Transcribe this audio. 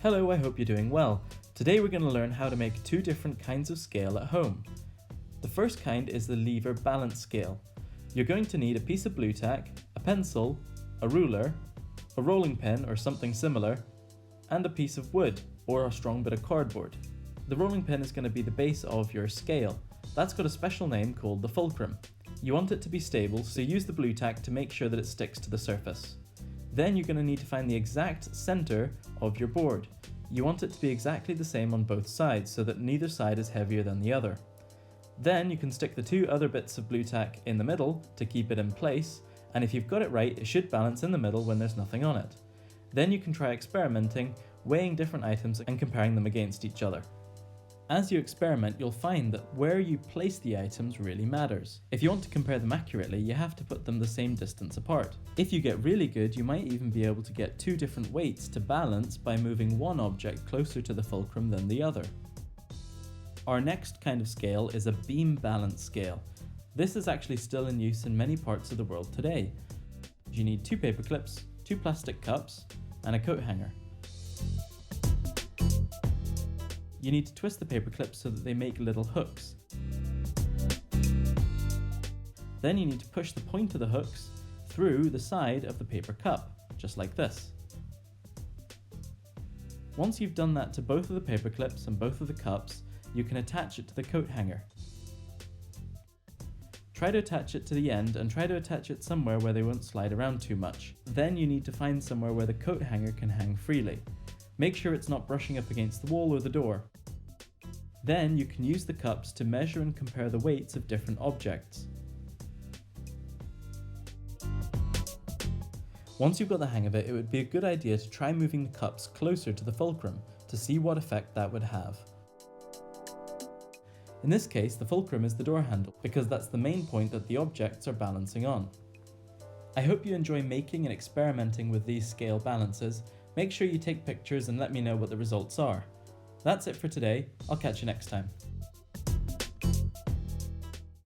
Hello, I hope you're doing well. Today we're going to learn how to make two different kinds of scale at home. The first kind is the lever balance scale. You're going to need a piece of blue tack, a pencil, a ruler, a rolling pin or something similar, and a piece of wood or a strong bit of cardboard. The rolling pin is going to be the base of your scale. That's got a special name called the fulcrum. You want it to be stable, so use the blue tack to make sure that it sticks to the surface. Then you're going to need to find the exact center of your board. You want it to be exactly the same on both sides so that neither side is heavier than the other. Then you can stick the two other bits of blue tack in the middle to keep it in place, and if you've got it right, it should balance in the middle when there's nothing on it. Then you can try experimenting, weighing different items and comparing them against each other. As you experiment, you'll find that where you place the items really matters. If you want to compare them accurately, you have to put them the same distance apart. If you get really good, you might even be able to get two different weights to balance by moving one object closer to the fulcrum than the other. Our next kind of scale is a beam balance scale. This is actually still in use in many parts of the world today. You need two paper clips, two plastic cups, and a coat hanger. You need to twist the paper clips so that they make little hooks. Then you need to push the point of the hooks through the side of the paper cup, just like this. Once you've done that to both of the paper clips and both of the cups, you can attach it to the coat hanger. Try to attach it to the end and try to attach it somewhere where they won't slide around too much. Then you need to find somewhere where the coat hanger can hang freely. Make sure it's not brushing up against the wall or the door. Then you can use the cups to measure and compare the weights of different objects. Once you've got the hang of it, it would be a good idea to try moving the cups closer to the fulcrum to see what effect that would have. In this case, the fulcrum is the door handle because that's the main point that the objects are balancing on. I hope you enjoy making and experimenting with these scale balances. Make sure you take pictures and let me know what the results are. That's it for today. I'll catch you next time.